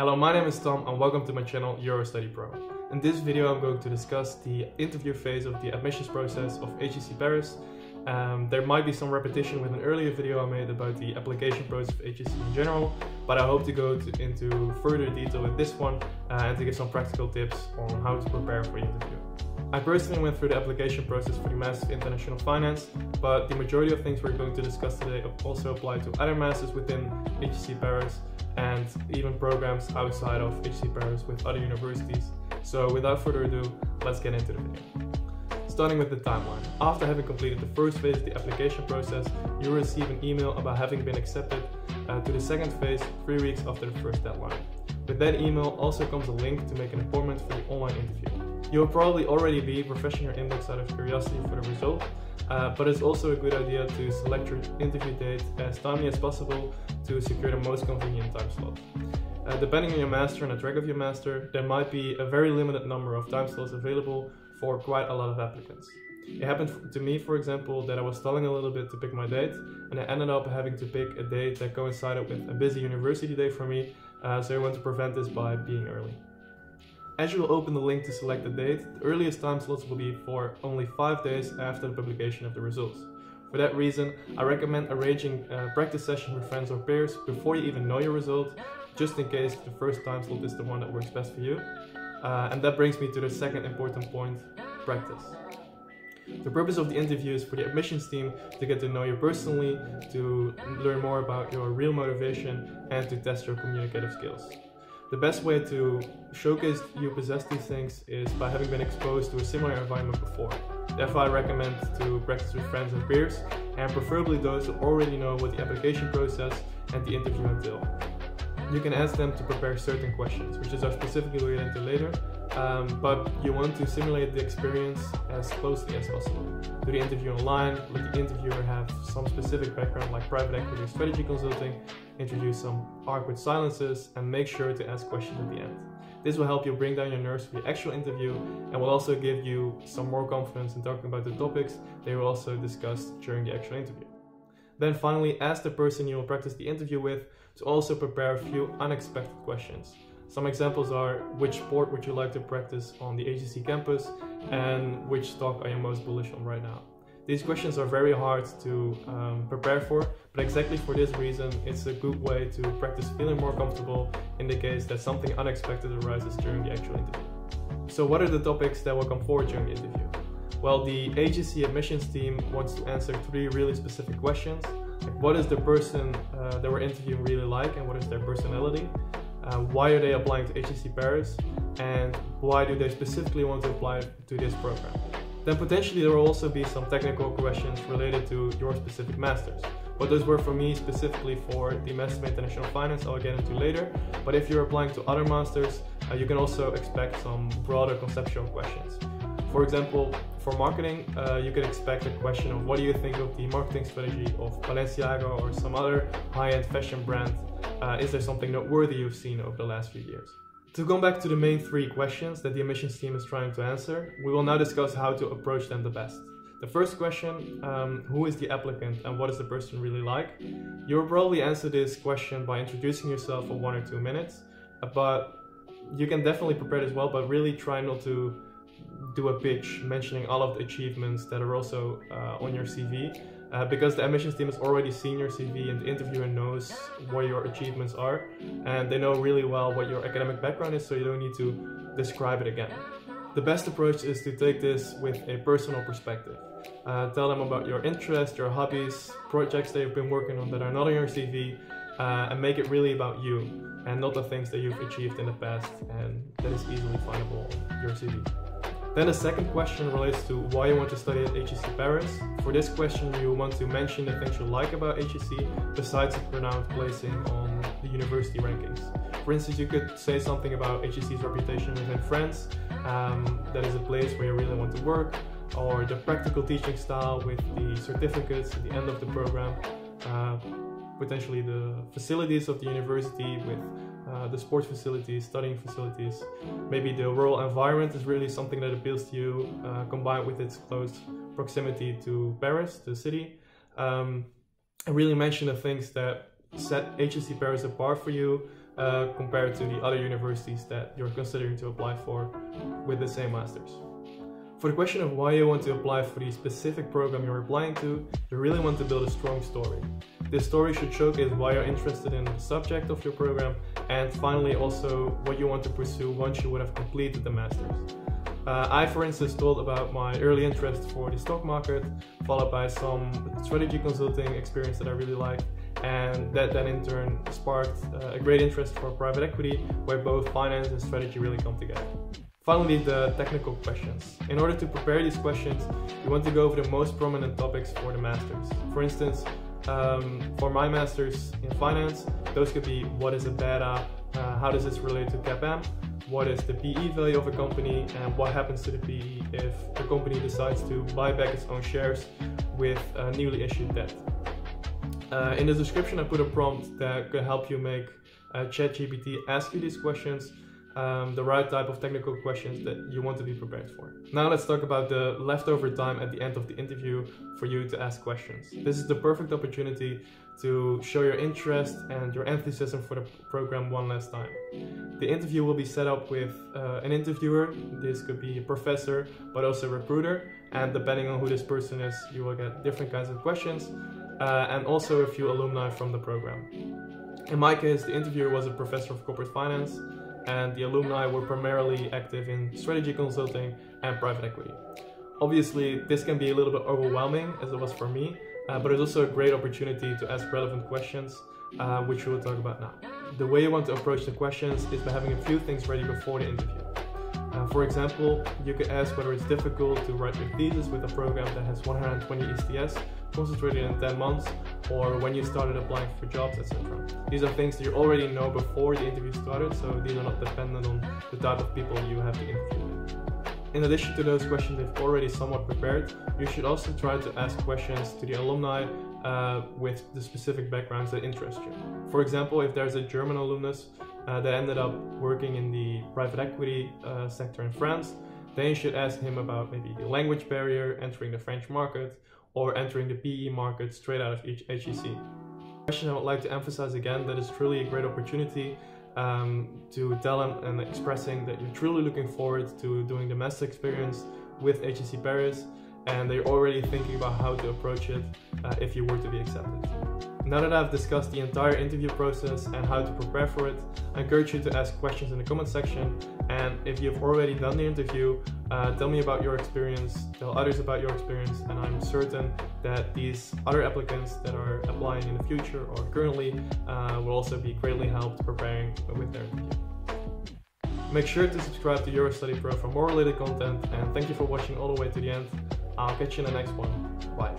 Hello, my name is Tom and welcome to my channel EuroStudyPro. In this video I'm going to discuss the interview phase of the admissions process of HEC Paris. There might be some repetition with an earlier video I made about the application process of HEC in general, but I hope to go into further detail with this one and to give some practical tips on how to prepare for the interview. I personally went through the application process for the Master of International Finance, but the majority of things we're going to discuss today also apply to other masters within HEC Paris and even programs outside of HEC Paris with other universities. So without further ado, let's get into the video. Starting with the timeline. After having completed the first phase of the application process, you will receive an email about having been accepted to the second phase 3 weeks after the first deadline. With that email also comes a link to make an appointment for the online interview. You will probably already be refreshing your inbox out of curiosity for the result, but it's also a good idea to select your interview date as timely as possible to secure the most convenient time slot. Depending on your master and the track of your master, there might be a very limited number of time slots available for quite a lot of applicants. It happened to me, for example, that I was stalling a little bit to pick my date, and I ended up having to pick a date that coincided with a busy university day for me, so I want to prevent this by being early. As you will open the link to select the date, the earliest time slots will be for only 5 days after the publication of the results. For that reason, I recommend arranging a practice session with friends or peers before you even know your result, just in case the first time slot is the one that works best for you. And that brings me to the second important point, practice. The purpose of the interview is for the admissions team to get to know you personally, to learn more about your real motivation, and to test your communicative skills. The best way to showcase you possess these things is by having been exposed to a similar environment before. Therefore, I recommend to practice with friends and peers, and preferably those who already know what the application process and the interview entail. You can ask them to prepare certain questions, which is specifically related to later, but you want to simulate the experience as closely as possible. Do the interview online, let the interviewer have some specific background like private equity or strategy consulting, introduce some awkward silences, and make sure to ask questions at the end. This will help you bring down your nerves for the actual interview and will also give you some more confidence in talking about the topics they will also discuss during the actual interview. Then finally, ask the person you will practice the interview with to also prepare a few unexpected questions. Some examples are: which sport would you like to practice on the HEC campus, and which stock are you most bullish on right now? These questions are very hard to prepare for, but exactly for this reason, it's a good way to practice feeling more comfortable in the case that something unexpected arises during the actual interview. So what are the topics that will come forward during the interview? Well, the HEC admissions team wants to answer 3 really specific questions. Like, what is the person that we're interviewing really like, and what is their personality? Why are they applying to HEC Paris, and why do they specifically want to apply to this program? Then potentially there will also be some technical questions related to your specific masters. What those were for me specifically for the Master of International Finance, I'll get into later, but if you're applying to other masters, you can also expect some broader conceptual questions. For example, for marketing, you can expect a question of what do you think of the marketing strategy of Balenciaga or some other high-end fashion brand? Is there something noteworthy you've seen over the last few years? To come back to the main 3 questions that the admissions team is trying to answer, we will now discuss how to approach them the best. The first question, who is the applicant and what is the person really like? You will probably answer this question by introducing yourself for 1 or 2 minutes, but you can definitely prepare as well, but really try not to do a pitch mentioning all of the achievements that are also on your CV, because the admissions team has already seen your CV and the interviewer knows what your achievements are, and they know really well what your academic background is, so you don't need to describe it again. The best approach is to take this with a personal perspective. Tell them about your interests, your hobbies, projects that you've been working on that are not on your CV, and make it really about you and not the things that you've achieved in the past and that is easily findable on your CV. Then the second question relates to why you want to study at HEC Paris. For this question, you want to mention the things you like about HEC besides the pronounced placing on the university rankings. For instance, you could say something about HEC's reputation within France, that is a place where you really want to work, or the practical teaching style with the certificates at the end of the program, potentially the facilities of the university with the sports facilities, studying facilities. Maybe the rural environment is really something that appeals to you, combined with its close proximity to Paris, the city. I really mention the things that set HEC Paris apart for you, compared to the other universities that you're considering to apply for with the same masters. For the question of why you want to apply for the specific program you're applying to, you really want to build a strong story. This story should showcase why you're interested in the subject of your program, and finally also what you want to pursue once you would have completed the masters. I, for instance, told about my early interest for the stock market, followed by some strategy consulting experience that I really liked, and that then in turn sparked a great interest for private equity, where both finance and strategy really come together. Finally, the technical questions. In order to prepare these questions, you want to go over the most prominent topics for the masters. For instance, for my masters in finance, those could be: what is a beta, how does this relate to CAPM, what is the PE value of a company, and what happens to the PE if the company decides to buy back its own shares with newly issued debt. In the description I put a prompt that can help you make ChatGPT ask you these questions, the right type of technical questions that you want to be prepared for. Now let's talk about the leftover time at the end of the interview for you to ask questions. This is the perfect opportunity to show your interest and your enthusiasm for the program one last time. The interview will be set up with an interviewer. This could be a professor, but also a recruiter, and depending on who this person is, you will get different kinds of questions, and also a few alumni from the program. In my case, the interviewer was a professor of corporate finance, and the alumni were primarily active in strategy consulting and private equity. Obviously, this can be a little bit overwhelming, as it was for me, but it's also a great opportunity to ask relevant questions, which we will talk about now. The way you want to approach the questions is by having a few things ready before the interview. For example, you could ask whether it's difficult to write your thesis with a program that has 120 ECTS, concentrated in 10 months, or when you started applying for jobs, etc. These are things that you already know before the interview started, so these are not dependent on the type of people you have to interview with. In addition to those questions you've already somewhat prepared, you should also try to ask questions to the alumni with the specific backgrounds that interest you. For example, if there's a German alumnus that ended up working in the private equity sector in France, then you should ask him about maybe the language barrier, entering the French market, or entering the PE market straight out of HEC. A question I would like to emphasize again, that is truly a great opportunity to tell and expressing that you're truly looking forward to doing the master experience with HEC Paris, and that you're already thinking about how to approach it if you were to be accepted. Now that I've discussed the entire interview process and how to prepare for it, I encourage you to ask questions in the comment section, and if you've already done the interview, tell me about your experience, tell others about your experience, and I'm certain that these other applicants that are applying in the future or currently will also be greatly helped preparing with their interview. Make sure to subscribe to EuroStudyPro for more related content, and thank you for watching all the way to the end. I'll catch you in the next one. Bye.